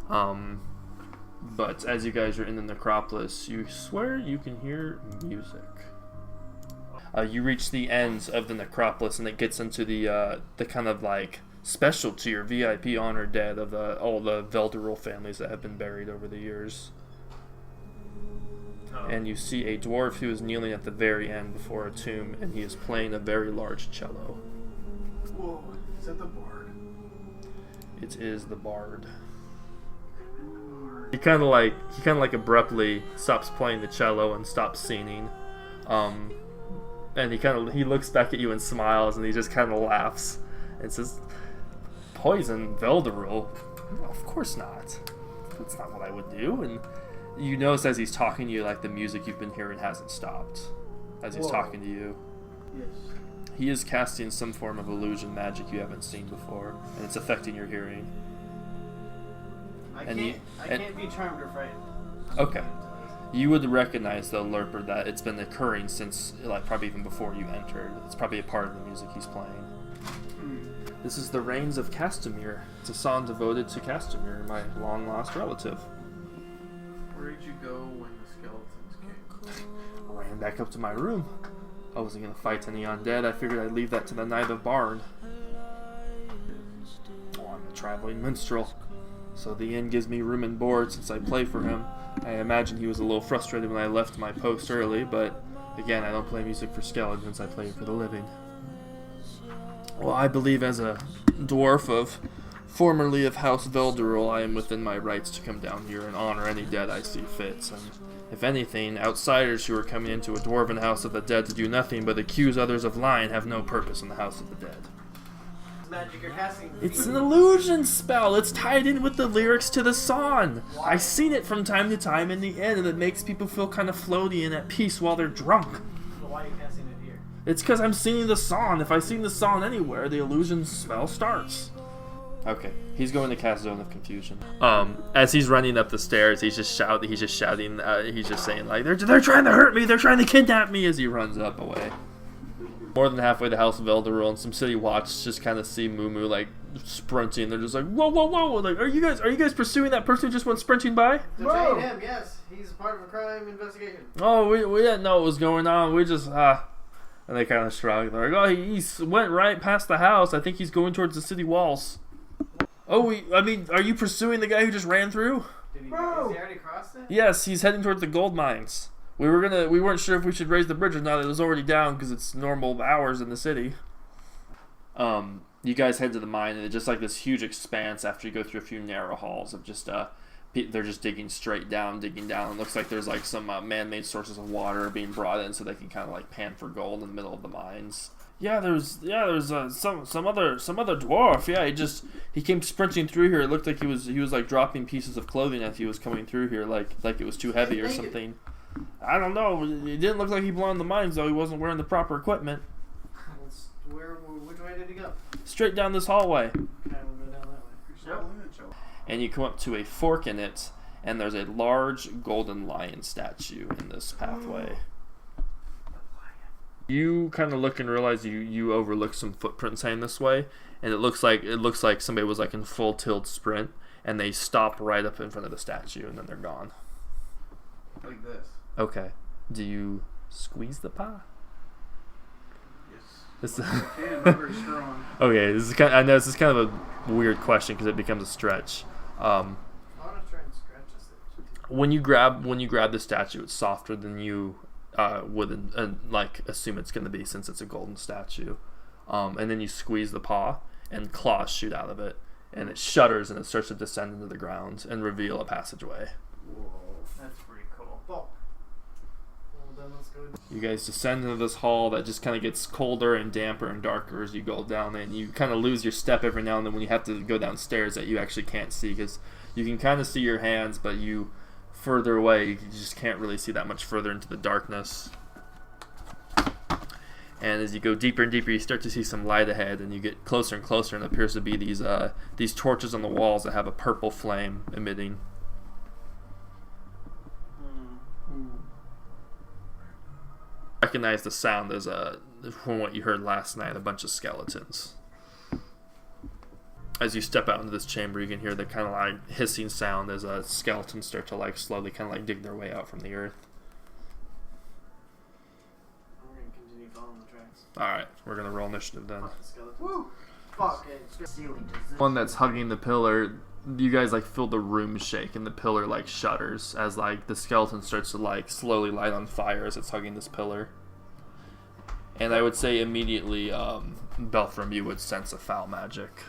But as you guys are in the necropolis, you swear you can hear music. You reach the ends of the necropolis, and it gets into the kind of like specialty or VIP honored dead of all the Veldarul families that have been buried over the years. And you see a dwarf who is kneeling at the very end before a tomb, and he is playing a very large cello. Whoa, is that the bard? It is the bard. He kind of like abruptly stops playing the cello and stops singing. And he looks back at you and smiles, and he just kind of laughs and says, "Poison Veldarul? Of course not. That's not what I would do." And you notice as he's talking to you, like the music you've been hearing hasn't stopped. As he's talking to you, Yes. He is casting some form of illusion magic you haven't seen before, and it's affecting your hearing. I And can't be charmed or frightened. Okay. You would recognize, though, Lerper, that it's been occurring since, like, probably even before you entered. It's probably a part of the music he's playing. This is The Reigns of Castamere. It's a song devoted to Castamere, my long-lost relative. Where did you go when the skeletons came? I ran back up to my room. I wasn't going to fight any undead. I figured I'd leave that to the Knight of Barn. Oh, I'm a traveling minstrel. So the inn gives me room and board since I play for him. I imagine he was a little frustrated when I left my post early, but again, I don't play music for skeletons, I play it for the living. Well, I believe as a dwarf formerly of House Veldarul, I am within my rights to come down here and honor any dead I see fit. And if anything, outsiders who are coming into a dwarven house of the dead to do nothing but accuse others of lying have no purpose in the house of the dead. Magic you're casting. It's an illusion spell. It's tied in with the lyrics to the song. I've seen it from time to time in the inn, and it makes people feel kind of floaty and at peace while they're drunk. Well, why are you casting it here? It's because I'm singing the song. If I sing the song anywhere, the illusion spell starts. Okay, he's going to cast Zone of Confusion. As he's running up the stairs, he's just shouting. He's just saying like, they're trying to hurt me. They're trying to kidnap me. As he runs up away. More than halfway to House of Veldarul, and some city watch just kind of see Moo like sprinting. They're just like, whoa, whoa, whoa! Like, are you guys pursuing that person who just went sprinting by? Detain him, yes. He's part of a crime investigation. Oh, we didn't know what was going on. We just and they kind of shrug. They're like, oh, he went right past the house. I think he's going towards the city walls. Oh, are you pursuing the guy who just ran through? Has he already crossed it? Yes, he's heading towards the gold mines. We weren't sure if we should raise the bridge or not. It was already down because it's normal hours in the city. You guys head to the mine, and it's just like this huge expanse after you go through a few narrow halls of just, they're just digging straight down, digging down. It looks like there's like some man-made sources of water being brought in so they can kind of like pan for gold in the middle of the mines. There's some other dwarf. Yeah, he came sprinting through here. It looked like he was like dropping pieces of clothing as he was coming through here, like it was too heavy or something. I don't know. It didn't look like he belonged in the mines, though. He wasn't wearing the proper equipment. Which way did he go? Straight down this hallway. Okay, we'll go down that way. And you come up to a fork in it, and there's a large golden lion statue in this pathway. You kind of look and realize you overlook some footprints heading this way, and it looks like somebody was like in full tilt sprint, and they stop right up in front of the statue, and then they're gone. Like this. Okay. Do you squeeze the pie? Yes. Not very strong. Okay, I know this is kind of a weird question because it becomes a stretch. I want to try and scratch this. When you grab the statue, it's softer than you would assume it's going to be since it's a golden statue. And then you squeeze the paw, and claws shoot out of it, and it shudders and it starts to descend into the ground and reveal a passageway. Whoa. That's pretty cool. Well, then let's go. You guys descend into this hall that just kind of gets colder and damper and darker as you go down, and you kind of lose your step every now and then when you have to go downstairs that you actually can't see, because you can kind of see your hands, but you further away you just can't really see that much further into the darkness. And as you go deeper and deeper, you start to see some light ahead, and you get closer and closer, and it appears to be these torches on the walls that have a purple flame emitting. Recognize the sound as from what you heard last night, a bunch of skeletons. As you step out into this chamber, you can hear the kind of like hissing sound as skeletons start to like slowly kind of like dig their way out from the earth. I'm going to continue following the tracks. Alright, we're going to roll initiative then. Fuck the skeletons. Woo! Fuck it. Ceiling. One that's hugging the pillar, you guys like feel the room shake and the pillar like shudders as like the skeleton starts to like slowly light on fire as it's hugging this pillar. And I would say immediately, Belthrum, you would sense a foul magic.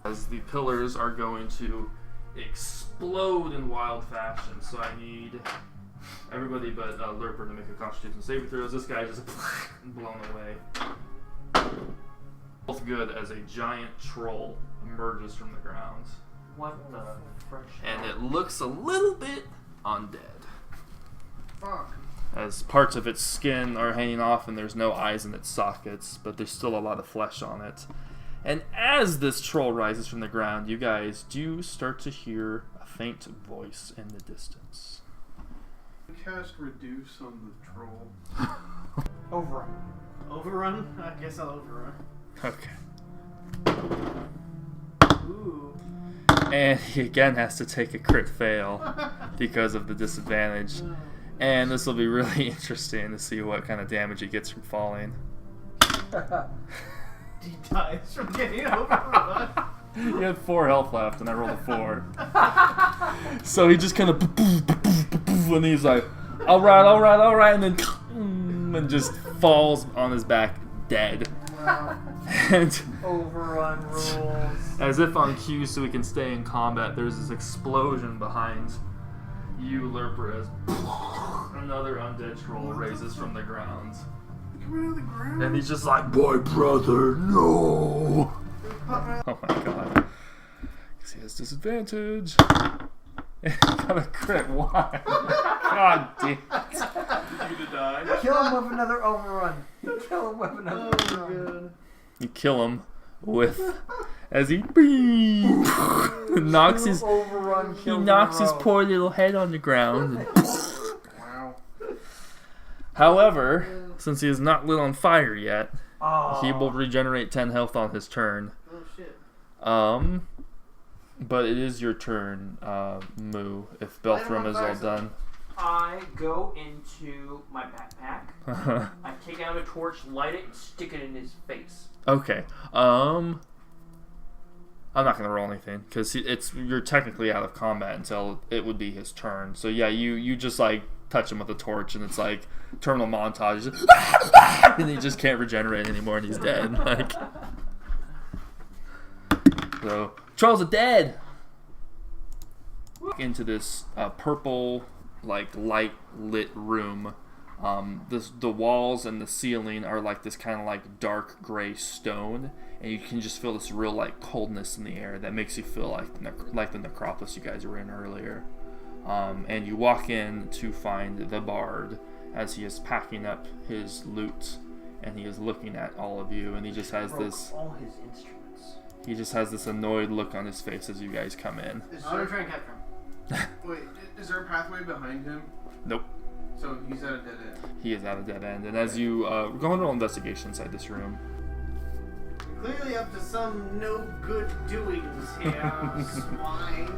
As the pillars are going to explode in wild fashion, so I need everybody but Lerper to make a Constitution saving throw. This guy just blown away. Both good as a giant troll emerges from the ground. What the fresh? And it looks a little bit undead. Fuck. as parts of its skin are hanging off and there's no eyes in its sockets, but there's still a lot of flesh on it. And as this troll rises from the ground, you guys do start to hear a faint voice in the distance. Cast reduce on the troll. Overrun. Overrun? I guess I'll overrun. Okay. Ooh. And he again has to take a crit fail because of the disadvantage. And this will be really interesting to see what kind of damage he gets from falling. He dies from getting overrun. He had 4 health left, and I rolled a 4. So he just kind of, and he's like, all right, and then, and just falls on his back dead. Wow. And Overrun rules. as if on cue, so we can stay in combat, there's this explosion behind you, Lerper, as another undead troll raises from the ground. Coming out of the ground. And he's just like, my brother, no! Oh my god. Because he has disadvantage. Got a crit, why? God damn it. You to die. Kill him with another overrun. Kill him with another overrun. You kill him with, as he knocks his, Overrun, he kill knocks in a his row. poor little head on the ground. Wow. However, since he is not lit on fire yet, Oh. he will regenerate 10 health on his turn. Oh shit. But it is your turn, Moo, if Belthrum is all done. I go into my backpack. I take out a torch, light it, and stick it in his face. Okay. I'm not gonna roll anything because you're technically out of combat until it would be his turn. So yeah, you just like touch him with a torch and it's like terminal montage, and he just can't regenerate anymore and he's dead. Like, so Charles is dead. Into this purple, like light lit room. The walls and the ceiling are like this kind of like dark gray stone, and you can just feel this real like coldness in the air that makes you feel like the necropolis you guys were in earlier. And you walk in to find the bard as he is packing up his loot, and he is looking at all of you, and he just has this. All his instruments. He just has this annoyed look on his face as you guys come in. Is I'm gonna there, try and capture him. wait, is there a pathway behind him? Nope. So he's at a dead end. He is at a dead end, and as you go on roll investigation inside this room. Clearly up to some no good doings here, swine.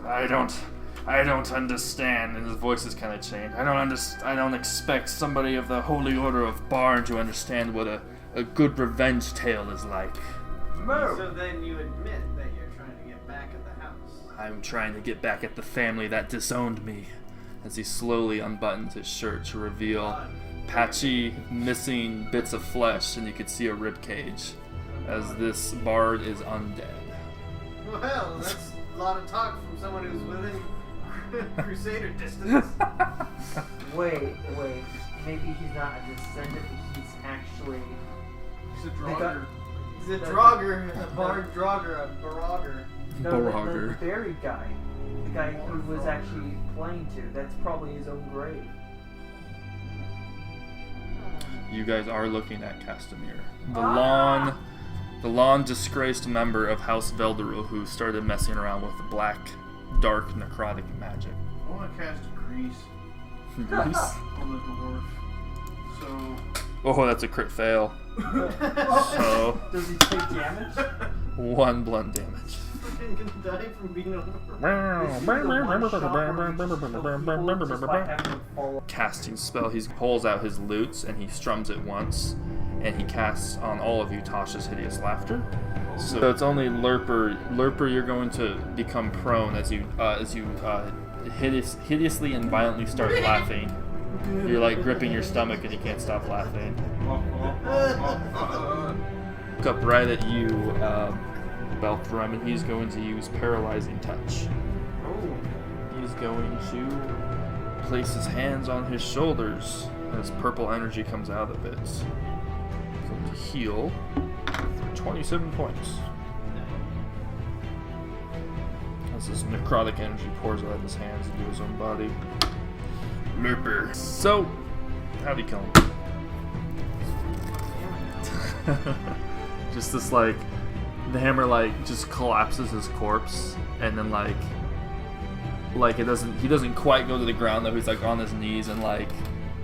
I don't understand. And his voice is kind of changed. I don't expect somebody of the Holy Order of Barn to understand what a good revenge tale is like. So then you admit that you're trying to get back at the house. I'm trying to get back at the family that disowned me. As he slowly unbuttons his shirt to reveal patchy, missing bits of flesh, and you can see a rib cage, as this bard is undead. Well, that's a lot of talk from someone who's within Crusader distance. Wait. Maybe he's not a descendant, but he's actually. He's a drogger. He's a drogger, a bard drogger, a barogger. No, Barogger. the buried guy. The guy who was actually playing to. That's probably his own grave. You guys are looking at Castamere, the long disgraced member of House Veldarul who started messing around with the black, dark, necrotic magic. I want to cast grease Grease? on the dwarf. So Oh, that's a crit fail. So Does he take damage? 1 blunt damage. Fucking gonna die from being over. Casting spell, he pulls out his lutes and he strums it once, and he casts on all of you Tasha's Hideous Laughter. So it's only Lerper. Lerper, you're going to become prone as you hideously and violently start laughing. You're like gripping your stomach and you can't stop laughing. Look up right at you, Belthrum, and he's going to use Paralyzing Touch. He's going to place his hands on his shoulders as purple energy comes out of it. He's going to heal 27 points. As this necrotic energy pours out of his hands into his own body. Lerper. So, how'd he kill him? Just this like, the hammer like just collapses his corpse, and then like he doesn't quite go to the ground though. He's like on his knees, and like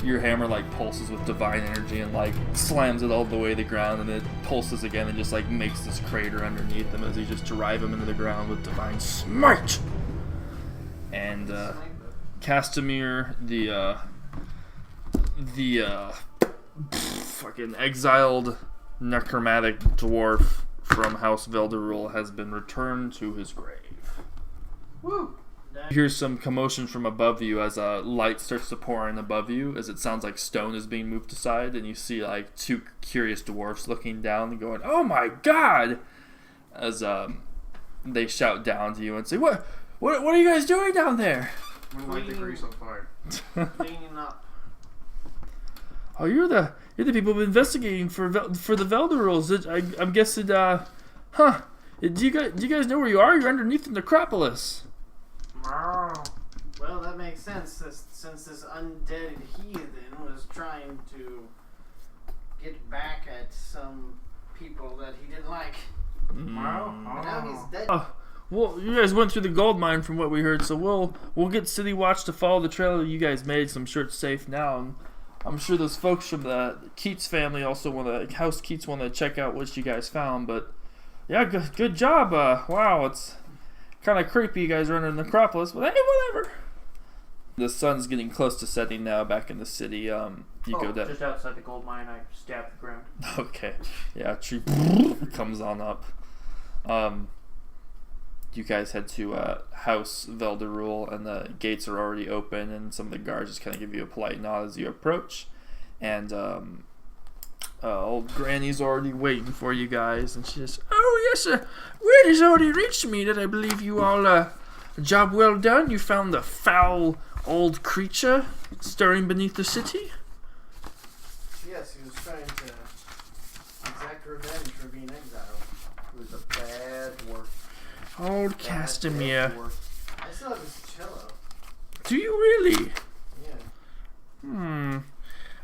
your hammer like pulses with divine energy and like slams it all the way to the ground, and it pulses again and just like makes this crater underneath him as you just drive him into the ground with divine smite. And Castamir, the fucking exiled necromantic dwarf from House Veldarul, has been returned to his grave. Woo! You hear some commotion from above you as a light starts to pour in above you, as it sounds like stone is being moved aside, and you see like two curious dwarfs looking down and going, "Oh my god!" As they shout down to you and say, What are you guys doing down there?" I'm gonna light the grease on fire. Cleaning up. "Oh, you're the people who've been investigating for the Veldaruls. I'm guessing, Do you guys know where you are? You're underneath the necropolis." Well, that makes sense, since this undead heathen was trying to get back at some people that he didn't like. And now he's dead. Well, you guys went through the gold mine from what we heard, so we'll get City Watch to follow the trail you guys made, so I'm sure it's safe now. And I'm sure those folks from the Keats family also House Keats want to check out what you guys found. But yeah, good job. Wow, it's kind of creepy you guys are under the necropolis, but hey, whatever. The sun's getting close to setting now back in the city. You go down. Just outside the gold mine, I stabbed the ground. Okay. Yeah, tree comes on up. You guys head to House Veldarul, and the gates are already open, and some of the guards just kind of give you a polite nod as you approach. And old Granny's already waiting for you guys, and she says, "Oh yes, sir. Word has already reached me that I believe you all a job well done. You found the foul old creature stirring beneath the city." Yes, he was trying to exact revenge for being exiled. It was a bad work. Old Castamir. I still have his cello. Do you really? Yeah.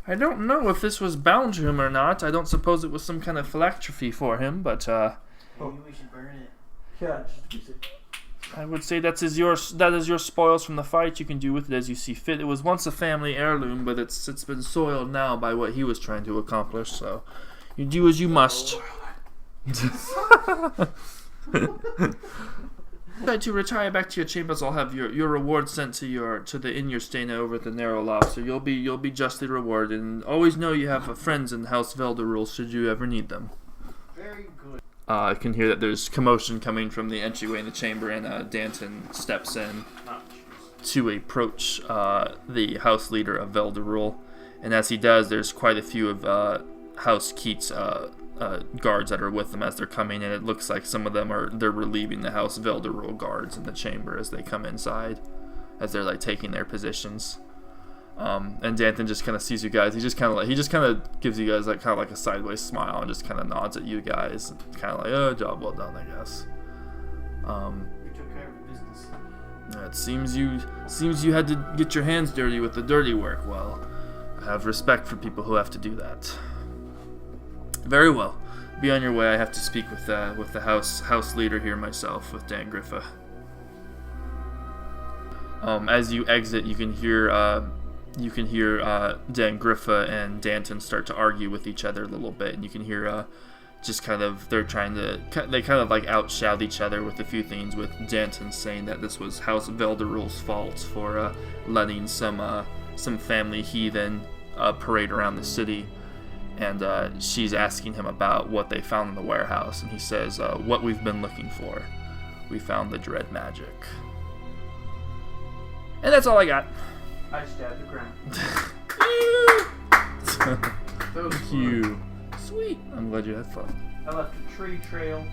I don't know if this was bound to him or not. I don't suppose it was some kind of philanthropy for him, but Maybe we should burn it. Yeah, just to be safe. I would say that is your spoils from the fight. You can do with it as you see fit. It was once a family heirloom, but it's been soiled now by what he was trying to accomplish. So you do as you must. Try to retire back to your chambers. I'll have your reward sent to the inn you're staying over at the Narrow Loft. So you'll be justly rewarded, and always know you have friends in House Veldarul should you ever need them. Very good. I can hear that there's commotion coming from the entryway in the chamber, and Danton steps in to approach the house leader of Veldarul. And as he does, there's quite a few of House Keats guards that are with them as they're coming in. It looks like some of them they're relieving the House Veldarul guards in the chamber as they come inside, as they're like taking their positions. And Danton just kind of sees you guys. He just kind of gives you guys like kind of like a sideways smile and just kind of nods at you guys, kind of like, "Oh, job well done, I guess." We took care of business. It seems you had to get your hands dirty with the dirty work. Well, I have respect for people who have to do that. Very well. Be on your way. I have to speak with the house leader here myself, with Dan Griffa. As you exit, you can hear Dan Griffa and Danton start to argue with each other a little bit, and you can hear just kind of they kind of like outshout each other with a few things, with Danton saying that this was House Veldarul's fault for letting some family heathen parade around the city, and she's asking him about what they found in the warehouse, and he says, "What we've been looking for. We found the dread magic." And that's all I got. I stabbed the ground. That was Thank you. Sweet. I'm glad you had fun. I left a tree trail